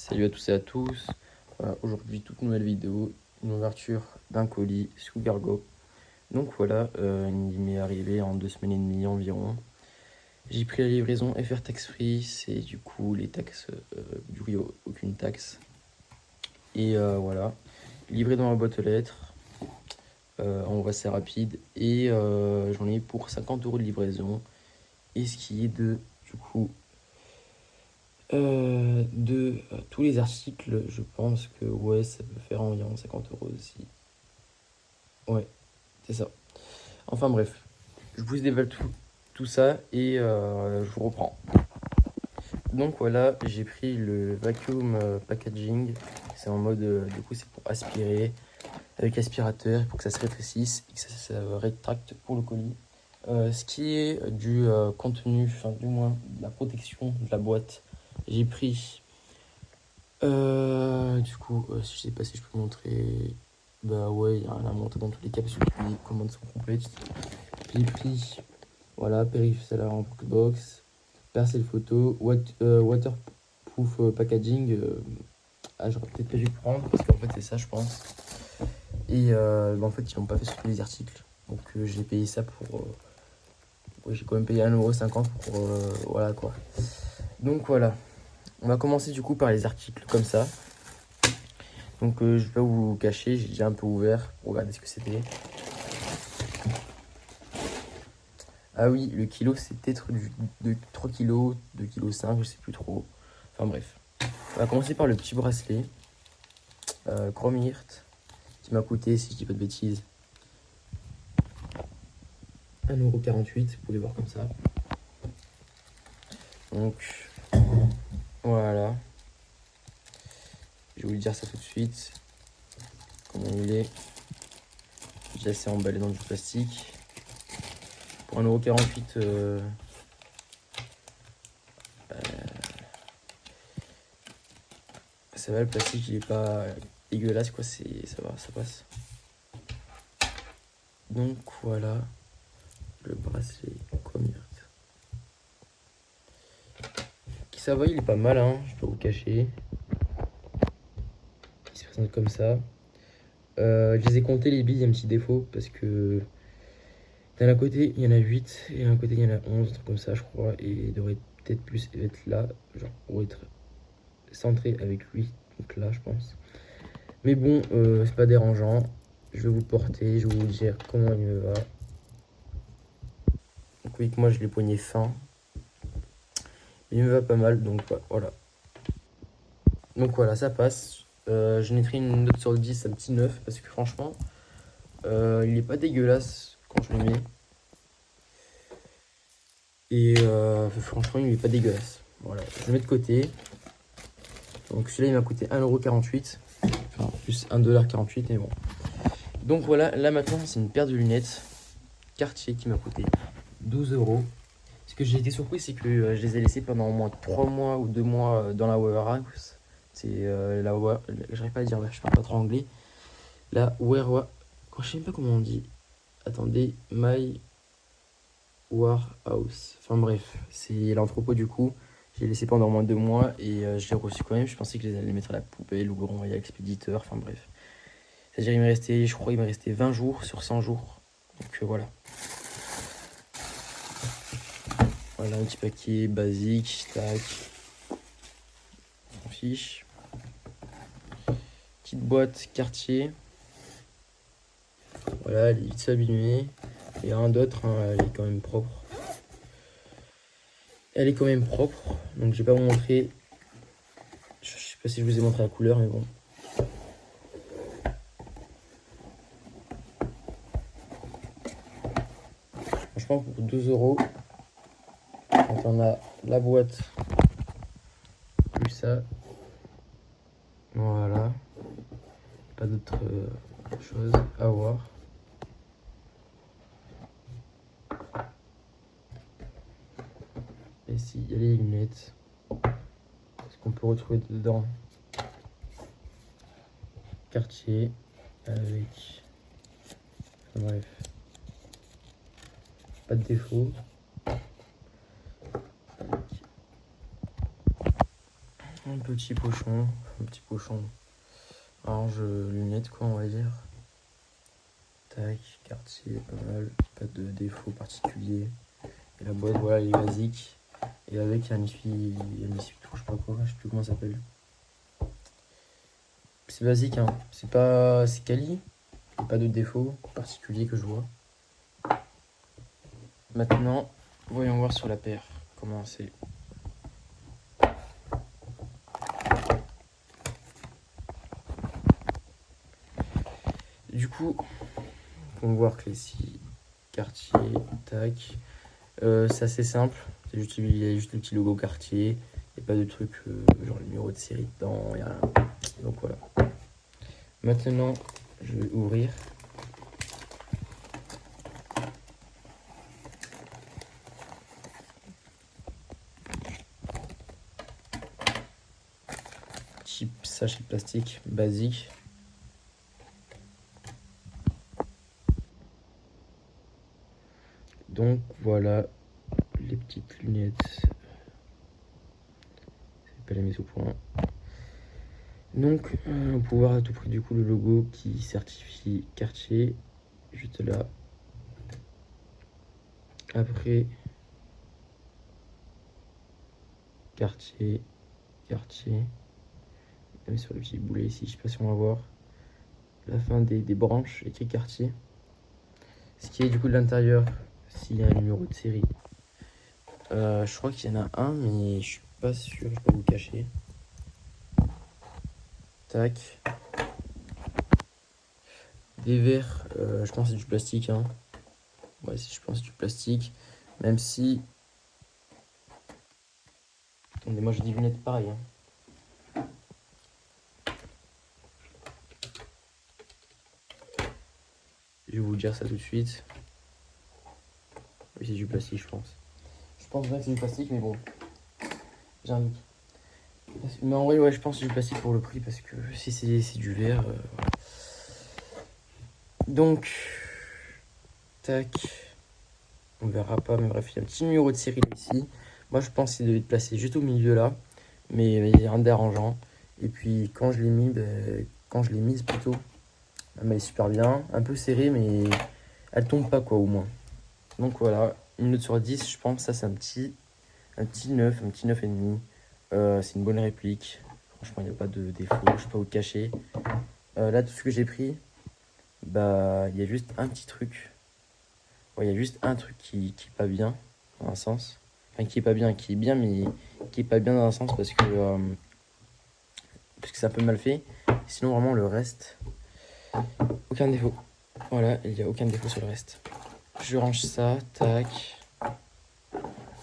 Salut à tous et à tous. Voilà, aujourd'hui, toute nouvelle vidéo, une ouverture d'un colis sous Gargo. Donc voilà, il m'est arrivé en 2 semaines et demie environ. J'ai pris la livraison FR tax free, c'est du coup les taxes, du coup il n'y a aucune taxe. Et voilà, livré dans la boîte aux lettres, en voie assez rapide. Et j'en ai pour 50 € de livraison. Et ce qui est de, du coup, tous les articles, je pense que ouais, ça peut faire environ 50 € aussi. Ouais, c'est ça. Enfin bref, je vous dévoile tout ça et je vous reprends. Donc voilà, j'ai pris le vacuum packaging. C'est en mode, du coup, c'est pour aspirer avec aspirateur pour que ça se rétrécisse et que ça rétracte pour le colis. Ce qui est du contenu, enfin du moins de la protection de la boîte, j'ai pris. Du coup, je sais pas si je peux montrer. Bah ouais, il y a rien à montrer dans tous les cas parce que les commandes sont complètes. J'ai pris, voilà, Périph' Salar en box, Percel photo, waterproof packaging. J'aurais peut-être pas dû le prendre parce qu'en fait c'est ça, je pense. Et en fait, ils l'ont pas fait sur tous les articles. Donc j'ai payé ça pour. Ouais, j'ai quand même payé 1,50 € pour. Voilà quoi. Donc voilà. On va commencer du coup par les articles comme ça. Donc je vais pas vous cacher, j'ai déjà un peu ouvert pour regarder ce que c'était. Ah oui, le kilo c'est peut-être de 3 kg, 2,5 kg, je sais plus trop. Enfin bref. On va commencer par le petit bracelet. Chrome Hirt, qui m'a coûté, si je dis pas de bêtises, 1,48 €, vous pouvez voir comme ça. Donc voilà. Je vais vous dire ça tout de suite. Comment il est. Déjà c'est emballé dans du plastique. Pour 1,48 €, ça va, le plastique il est pas dégueulasse quoi, ça va, ça passe. Donc voilà le bracelet Chrome Hirt. Qui ça va, il est pas mal hein, je peux vous cacher. Il se présente comme ça. Je les ai comptés les billes, il y a un petit défaut parce que d'un côté il y en a 8 et d'un côté il y en a 11, un truc comme ça je crois, et il devrait peut-être plus être là, genre pour être centré avec lui, donc là je pense. Mais bon, c'est pas dérangeant, je vais vous porter, je vais vous dire comment il me va. Donc oui, moi je l'ai poigné fin, il me va pas mal, donc voilà. Donc voilà, ça passe. Je mettrai une note sur 10, un petit 9, parce que franchement, il est pas dégueulasse quand je le mets. Et franchement, il est pas dégueulasse. Voilà, je le mets de côté. Donc celui-là, il m'a coûté 1,48 €. Enfin, plus 1,48 $, mais bon. Donc voilà, là maintenant, c'est une paire de lunettes Cartier qui m'a coûté 12 €. Ce que j'ai été surpris, c'est que je les ai laissées pendant au moins 3 mois ou 2 mois dans la warehouse. C'est j'arrive pas à dire, je parle pas trop anglais. La warehouse. Je sais même pas comment on dit. Attendez, my warehouse. Enfin bref, c'est l'entrepôt du coup. J'ai laissé pendant au moins 2 mois et je l'ai reçu quand même. Je pensais que je les allais mettre à la poubelle ou renvoyer à l'expéditeur. Enfin bref. C'est-à-dire, il me restait, je crois, il me restait 20 jours sur 100 jours. Donc voilà. Voilà, un petit paquet basique, tac. On fiche. Petite boîte Cartier. Voilà, elle est vite abîmée. Il y a un d'autre, hein, elle est quand même propre. Elle est quand même propre, donc je vais pas vous montrer. Je sais pas si je vous ai montré la couleur, mais bon. Franchement, pour 12 €, quand on a la boîte plus ça, voilà, pas d'autre chose à voir. Et ici, il y a les lunettes. Ce qu'on peut retrouver dedans. Cartier avec. Enfin, bref. Pas de défaut. Un petit pochon. Un petit pochon. Orange lunettes, quoi, on va dire. Tac, quartier, pas mal. Pas de défaut particulier. Et la boîte, voilà, elle est basique. Et avec un essuie-tout, je sais pas quoi, je sais plus comment ça s'appelle. C'est basique, hein. C'est pas. C'est quali. Il n'y a pas de défaut particulier que je vois. Maintenant, voyons voir sur la paire comment c'est. Du coup, on va voir que les six quartiers, tac. C'est assez simple. Il y a juste le petit logo quartier. Il n'y a pas de truc genre le numéro de série dedans. Il y a rien. Donc voilà. Maintenant, je vais ouvrir. Petit sachet de plastique basique. Donc voilà les petites lunettes. C'est pas la mise au point. Donc on peut voir à tout prix du coup le logo qui certifie quartier. Juste là. Après quartier. Même sur le petit boulet ici, je sais pas si on va voir. La fin des branches, écrit quartier. Ce qui est du coup de l'intérieur, s'il y a un numéro de série. Je crois qu'il y en a un, mais je suis pas sûr, je vais pas vous le cacher. Tac. Des verres, je pense que c'est du plastique. Hein. Ouais, je pense que c'est du plastique. Même si. Attendez, moi j'ai des lunettes pareilles. Hein. Je vais vous dire ça tout de suite. Oui, c'est du plastique, je pense. Je pense bien que c'est du plastique, mais bon. J'ai un doute. Mais en vrai, ouais, je pense que c'est du plastique pour le prix, parce que si c'est du verre. Voilà. Donc. Tac. On verra pas, mais bref, il y a un petit numéro de série ici. Moi, je pense qu'il devait être placé juste au milieu là, mais il n'y a rien de dérangeant. Et puis, quand je l'ai mis, quand je l'ai mise plutôt, elle est super bien. Un peu serrée, mais elle tombe pas, quoi, au moins. Donc voilà, une note sur 10, je pense. Ça, c'est un petit 9, un petit 9,5. C'est une bonne réplique. Franchement, il n'y a pas de défaut, je sais pas où le cacher. Là, tout ce que j'ai pris, bah, il y a juste un petit truc. Ouais, il y a juste un truc qui est pas bien, dans un sens. Enfin, qui est pas bien, qui est bien, mais qui est pas bien dans un sens parce que c'est un peu mal fait. Sinon, vraiment, le reste, aucun défaut. Voilà, il n'y a aucun défaut sur le reste. Je range ça, tac,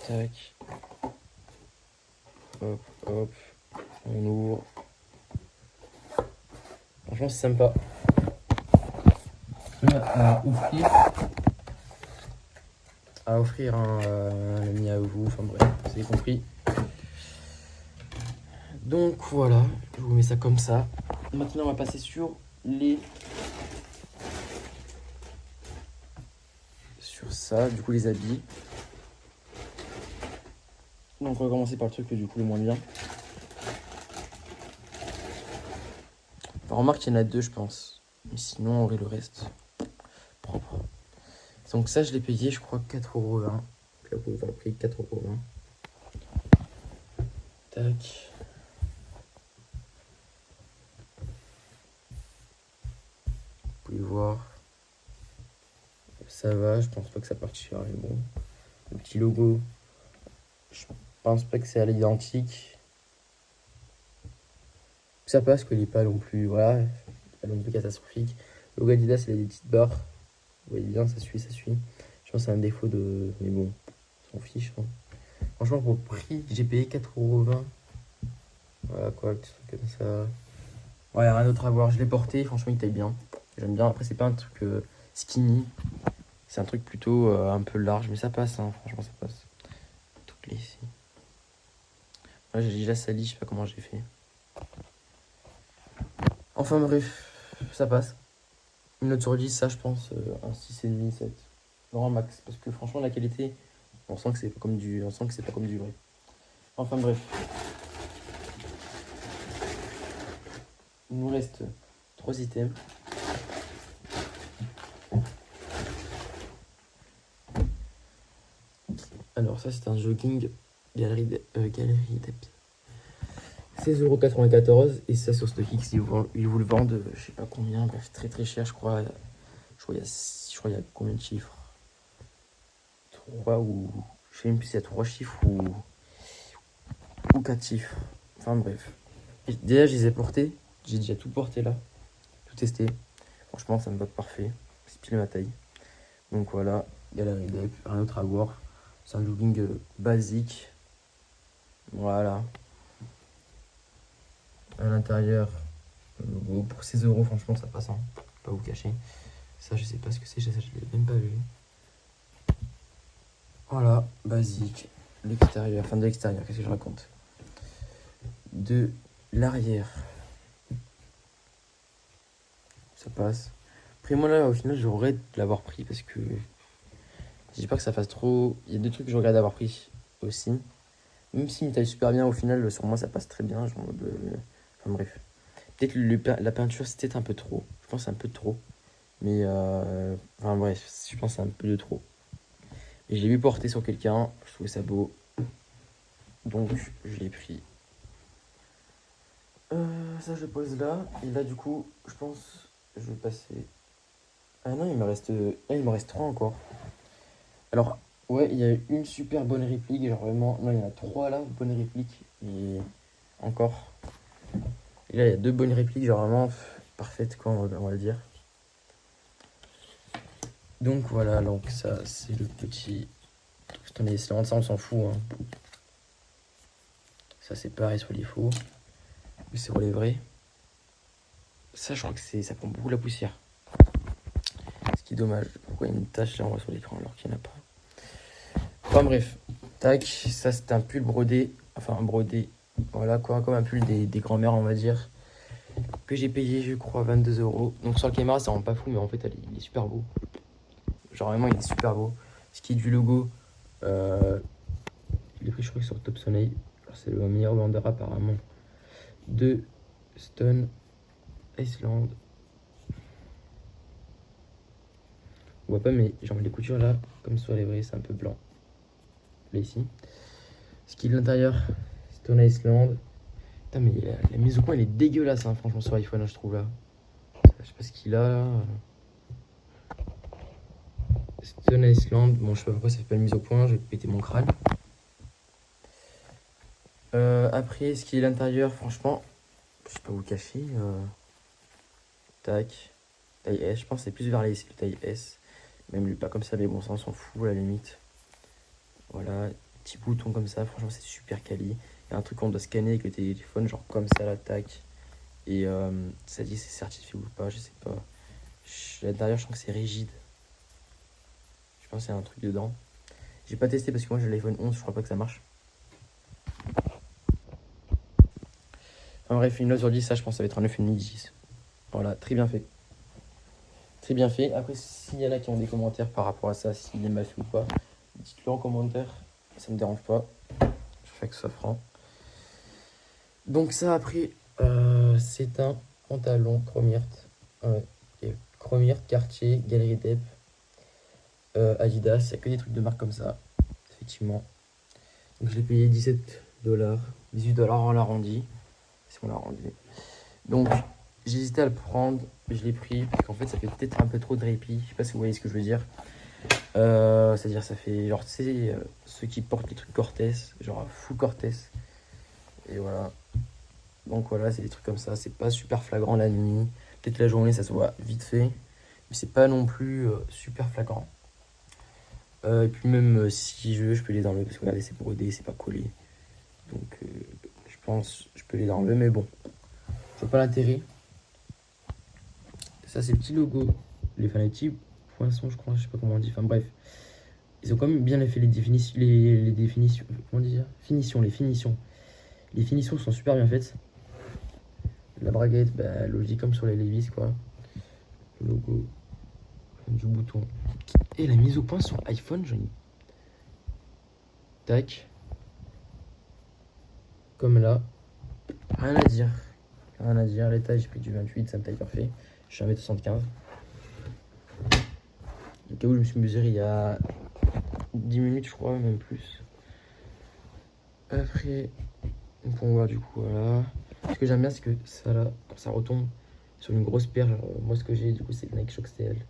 tac, hop, hop, on ouvre. Franchement, c'est sympa. À offrir. À offrir un ami à vous, enfin bref, vous avez compris. Donc voilà, je vous mets ça comme ça. Maintenant, on va passer sur ça, du coup les habits. Donc on va commencer par le truc du coup le moins bien. Enfin, remarque qu'il y en a deux je pense. Mais sinon en vrai le reste, propre. Donc ça je l'ai payé je crois 4,20€. Là vous pouvez voir le prix 4,20€. Tac. Vous pouvez voir. Ça va, je pense pas que ça partira, mais bon. Le petit logo, je pense pas que c'est à l'identique. Ça passe qu'il n'est pas non plus, voilà, pas non plus catastrophique. Le logo Adidas, il a des petites barres. Vous voyez bien, ça suit, ça suit. Je pense que c'est un défaut de. Mais bon, on s'en fiche. Hein. Franchement, pour le prix, j'ai payé 4,20€. Voilà quoi, petit truc comme ça. Ouais, rien d'autre à voir. Je l'ai porté, franchement, il taille bien. J'aime bien. Après, c'est pas un truc skinny. C'est un truc plutôt un peu large, mais ça passe, hein. Franchement, ça passe. Tout clé ici. Là, j'ai déjà sali, je sais pas comment j'ai fait. Enfin, bref, ça passe. Une note sur 10, ça, je pense, un 6,5, 7. Grand max. Parce que franchement, la qualité, on sent que c'est pas comme du vrai. Enfin, bref. il nous reste 3 items. Alors ça c'est un jogging galerie d'Ep. 16,94 € et ça sur StockX ils vous le vendent je sais pas combien, bref très très cher je crois. Je crois qu'il y a combien de chiffres? 3 ou... Je sais même plus s'il y a 3 chiffres ou 4 chiffres. Enfin bref. Et déjà je les ai portés, j'ai déjà tout porté là, tout testé. Franchement ça me va parfait, c'est pile ma taille. Donc voilà, Galerie Dep, rien d'autre à voir. C'est un jogging basique. Voilà. À l'intérieur, le logo pour 16 €, franchement ça passe, hein. Pas vous cacher. Ça je sais pas ce que c'est, je l'ai même pas vu. Voilà, basique. L'extérieur, enfin de l'extérieur, qu'est-ce que je raconte? De l'arrière. Ça passe. Après moi là au final je regrette de l'avoir pris parce que j'ai peur que ça fasse trop. Il y a deux trucs que je regrette d'avoir pris aussi. Même s'il me taille super bien au final sur moi ça passe très bien. Genre enfin bref. Peut-être la peinture c'était peut-être un peu trop. Je pense que c'est un peu trop. Mais enfin bref, je pense que c'est un peu de trop. Et je l'ai vu porter sur quelqu'un, je trouvais ça beau. Donc je l'ai pris. Ça je le pose là. Et là du coup, je pense je vais passer. Ah non, il me reste 3 encore. Alors, ouais, il y a une super bonne réplique, genre vraiment. Non, il y en a 3 là, bonnes répliques. Et encore. Et là, il y a 2 bonnes répliques, genre vraiment parfaites, quoi, on va dire. Donc voilà, donc ça, c'est le petit. Putain, mais ça, on s'en fout, hein. Ça, c'est pareil sur les faux. Mais c'est pour les vrais. Ça, je crois que ça prend beaucoup la poussière. Ce qui est dommage. Pourquoi il y a une tache là, on voit sur l'écran alors qu'il n'y en a pas. Enfin bref. Tac, ça, c'est un pull brodé. Enfin, un brodé. Voilà, quoi, comme un pull des grands-mères, on va dire. Que j'ai payé, je crois, 22 €. Donc sur la caméra, ça rend pas fou, mais en fait, il est super beau. Genre, vraiment, il est super beau. Ce qui est du logo. Il est pris, je crois, sur Top Soleil. C'est le meilleur vendeur, apparemment, de Stone Island. On voit pas, mais genre les coutures là, comme sur les vrais, c'est un peu blanc. Là, ici. Ce qui est de l'intérieur, Stone Island. Putain, mais la mise au point, elle est dégueulasse, hein, franchement, sur iPhone, hein, je trouve là. Je sais pas ce qu'il a là. Stone Island, bon, je sais pas pourquoi ça fait pas une mise au point, je vais péter mon crâne. Après, ce qui est l'intérieur, franchement, je sais pas vous le cacher. Tac. Taille S, je pense que c'est plus vers les taille S. Même lui, pas comme ça, mais bon, ça on s'en fout à la limite. Voilà, petit bouton comme ça, franchement, c'est super quali. Il y a un truc qu'on doit scanner avec le téléphone, genre comme ça, l'attaque. Et ça dit si c'est certifié ou pas, je sais pas. L'intérieur, je sens que c'est rigide. Je pense qu'il y a un truc dedans. J'ai pas testé parce que moi j'ai l'iPhone 11, je crois pas que ça marche. Enfin bref, une note sur 10, ça je pense que ça va être un 9,5 10. Voilà, très bien fait. Très bien fait. Après, s'il y en a qui ont des commentaires par rapport à ça, s'il est mal fait ou pas, dites-le en commentaire. Ça me dérange pas. Je fais que ce soit franc. Donc ça, après, c'est un pantalon Chromirt. Ouais. Chromirt, Cartier, Galerie Dep, Adidas. Il n'y a que des trucs de marque comme ça. Effectivement. Donc je l'ai payé 17 $. 18 $ on l'arrondit. Si on l'arrondit. Donc j'ai hésité à le prendre. Je l'ai pris parce qu'en fait ça fait peut-être un peu trop de répit. Je sais pas si vous voyez ce que je veux dire. C'est-à-dire ça fait genre tu sais ceux qui portent les trucs Cortez, genre full Cortez. Et voilà. Donc voilà, c'est des trucs comme ça. C'est pas super flagrant la nuit. Peut-être la journée ça se voit vite fait. Mais c'est pas non plus super flagrant. Et puis même si je veux, je peux les enlever parce que regardez, c'est brodé, c'est pas collé. Donc je pense je peux les enlever, mais bon. Je vois pas l'intérêt. Ça c'est le petit logo. Les petits poinçons, je crois, je sais pas comment on dit. Enfin bref. Ils ont quand même bien fait les définitions. Les définitions. Comment dire? Finitions, les finitions. Les finitions sont super bien faites. La braguette, bah, logique comme sur les Levi's, quoi. Le logo du bouton. Et la mise au point sur iPhone, j'en ai. Tac. Comme là. Rien à dire. Rien à dire, l'étage j'ai pris du 28, ça me taille parfait. Je suis à 1m75. Au cas où je me suis mesuré il y a 10 minutes, je crois, même plus. Après, on peut voir du coup, voilà. Ce que j'aime bien, c'est que ça là, quand ça retombe sur une grosse paire, genre, moi ce que j'ai du coup, c'est Nike Shox TL.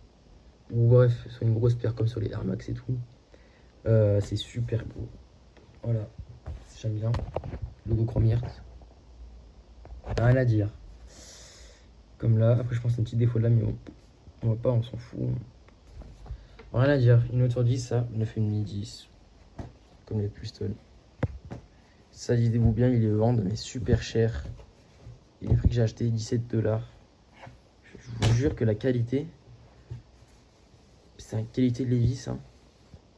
Ou bref, sur une grosse paire comme sur les Air Max et tout. C'est super beau. Voilà, j'aime bien. Logo Chromiert. Rien à dire. Comme là, après je pense que c'est un petit défaut de là, mais bon, on va pas, on s'en fout. Rien à dire. Une autre sur 10, ça, 9,5 10. Comme les Pustol. Ça, dites-vous bien, ils les vendent, mais super cher. Et les prix que j'ai acheté, 17$. Je vous jure que la qualité, c'est une qualité de Levi's, hein,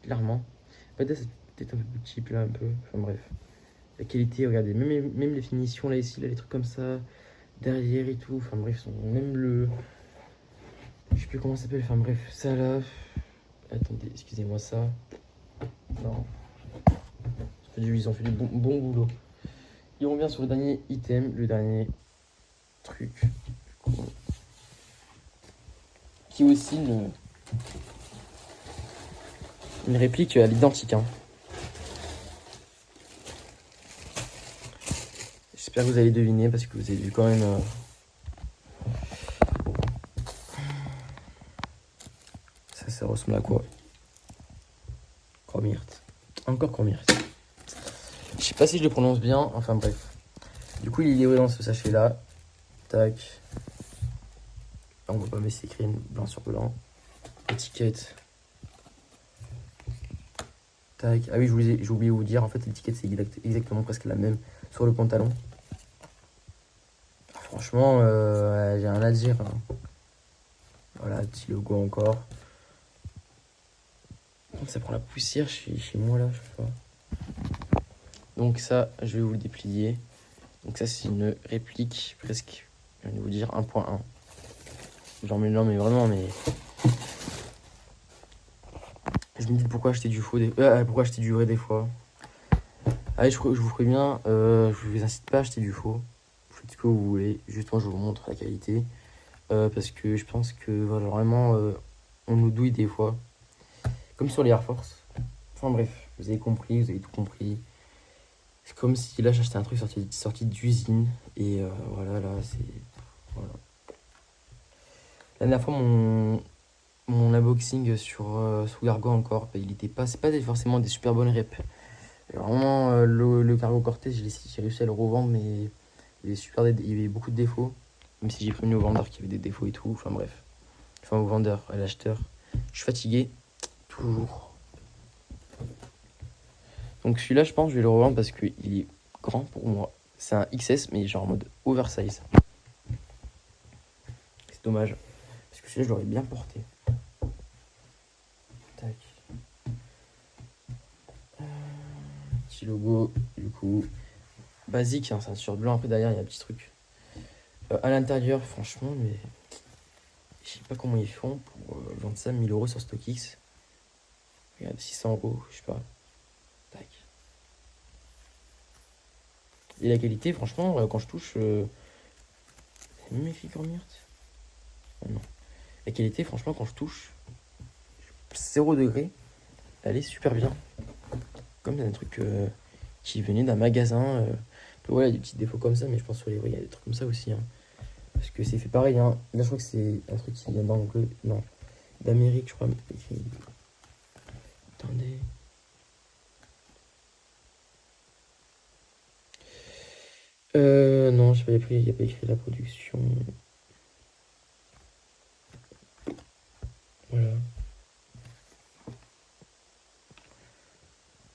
clairement. Peut-être c'est peut-être un peu plus cheap là, un peu. Enfin bref. La qualité, regardez, même les finitions là, ici, là, les trucs comme ça, derrière et tout. Enfin bref, même le. Je sais plus comment ça s'appelle, enfin bref, ça là. Attendez, excusez-moi ça. Non. Ils ont fait du bon boulot. Et on revient sur le dernier item, le dernier truc. Qui est aussi une réplique à l'identique. Hein. J'espère que vous allez deviner parce que vous avez vu quand même. Ça ressemble à quoi? Chromiert. Encore Chromiert. Je sais pas si je le prononce bien, enfin bref. Du coup, il est livré dans ce sachet là. Tac. Là, on voit pas, mais c'est écrit blanc sur blanc. Étiquette. Tac. Ah oui, j'ai oublié de vous dire, en fait, l'étiquette c'est exactement presque la même sur le pantalon. Franchement, j'ai rien à dire. Hein. Voilà, petit logo encore. Ça prend la poussière chez moi là, je sais pas. Donc ça, je vais vous le déplier. Donc ça, c'est une réplique presque, je vais vous dire 1.1. Genre mais non mais vraiment mais. Je me dis pourquoi acheter du faux pourquoi acheter du vrai des fois. Allez, je vous préviens, je vous incite pas à acheter du faux. Faites ce que vous voulez, juste moi je vous montre la qualité. Parce que je pense que voilà, vraiment on nous douille des fois. Comme sur les Air Force. Enfin bref, vous avez compris, vous avez tout compris. C'est comme si là j'achetais un truc sorti d'usine. Et voilà, là c'est. Voilà. La dernière fois, mon unboxing sur Cargo encore, il était pas. C'est pas forcément des super bonnes reps. Et vraiment, le Cargo Cortez, j'ai réussi à le revendre, mais il y avait beaucoup de défauts. Même si j'ai prévenu au vendeur qu'il y avait des défauts et tout. Enfin bref. Enfin au vendeur, à l'acheteur. Je suis fatigué. Toujours. Donc celui-là, je pense que je vais le revendre parce qu'il est grand pour moi. C'est un XS, mais genre en mode oversize. C'est dommage. Parce que celui-là, je l'aurais bien porté. Tac. Petit logo, du coup. Basique, hein, c'est un sur blanc. Après, derrière, il y a un petit truc. À l'intérieur, franchement, mais. Je sais pas comment ils font pour vendre ça 1000€ sur StockX. Regarde, 600€, je sais pas. Tac. Et la qualité, franchement, quand je touche. C'est même mes figures myrtes. Oh non. La qualité, franchement, quand je touche. 0 degré. Elle est super bien. Comme un truc qui venait d'un magasin. Voilà, il y a des petits défauts comme ça, mais je pense qu'il y a des trucs comme ça aussi. Hein. Parce que c'est fait pareil. Hein. Là, je crois que c'est un truc qui vient d'Angleterre. Non, d'Amérique, je crois. Attendez. Non, je sais pas, il n'y a pas écrit la production. Voilà.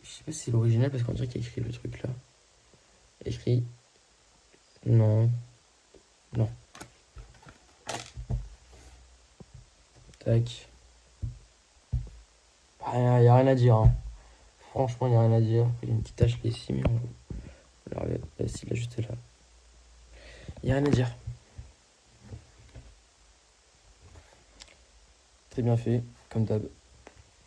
Je sais pas si c'est l'original parce qu'on dirait qu'il y a écrit le truc là. Écrit. Non. Non. Tac. Il n'y a rien à dire. Hein. Franchement, il n'y a rien à dire. Il y a une petite tache là ici, mais on regarde. Là, si, là, juste là. Il n'y a rien à dire. Très bien fait, comme d'hab.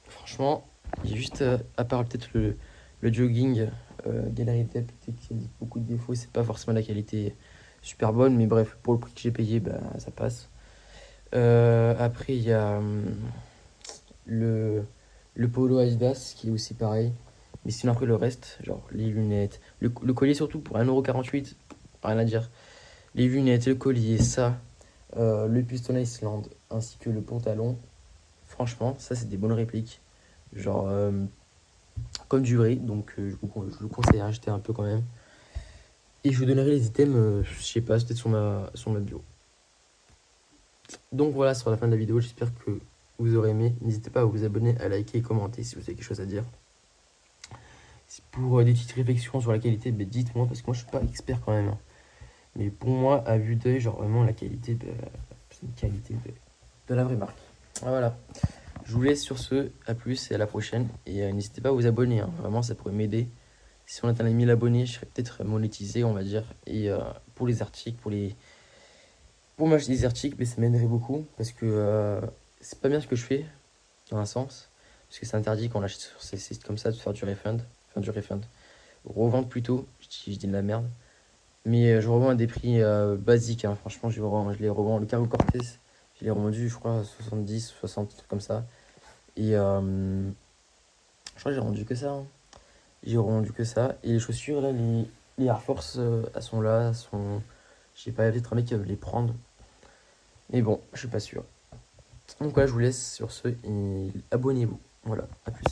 Franchement, il y a juste, à part peut-être le jogging, Galerie Dep, qui a beaucoup de défauts, c'est pas forcément la qualité super bonnes, mais bref, pour le prix que j'ai payé, bah, ça passe. Après, il y a le, le polo Adidas qui est aussi pareil. Mais sinon, après le reste, genre les lunettes, le collier surtout pour 1,48€, rien à dire. Les lunettes, le collier, ça, le piston Iceland ainsi que le pantalon. Franchement, ça c'est des bonnes répliques. Genre, comme du vrai, donc je vous conseille à acheter un peu quand même. Et je vous donnerai les items, je sais pas, peut-être sur ma bio. Donc voilà, sur la fin de la vidéo, j'espère que vous aurez aimé. N'hésitez pas à vous abonner, à liker et commenter si vous avez quelque chose à dire. Pour des petites réflexions sur la qualité, ben, dites-moi, parce que moi je suis pas expert quand même, hein. Mais pour moi, à vue d'œil, genre vraiment la qualité, ben, c'est une qualité de la vraie marque. Ah, voilà. Je vous laisse sur ce, à plus et à la prochaine. Et n'hésitez pas à vous abonner, hein. Vraiment ça pourrait m'aider. Si on atteint les 1000 abonnés, je serais peut-être monétisé, on va dire. Et pour les articles, pour m'acheter des articles, mais ça m'aiderait beaucoup. Parce que c'est pas bien ce que je fais, dans un sens. Parce que c'est interdit quand on achète sur ces sites comme ça de faire du refund. Enfin, du refund. Revendre plutôt, je dis de la merde. Mais je revends à des prix basiques, hein. Franchement, je les revends. Le Cargo Cortez, je l'ai revendu, je crois, à 70, 60, un truc comme ça. Et je crois que j'ai rendu que ça, hein. J'ai revendu que ça. Et les chaussures, là, les Air Force, elles sont là. Elles sont... Je sais pas, il y a peut-être un mec qui va les prendre. Mais bon, je suis pas sûr. Donc voilà, je vous laisse sur ce et abonnez-vous. Voilà, à plus.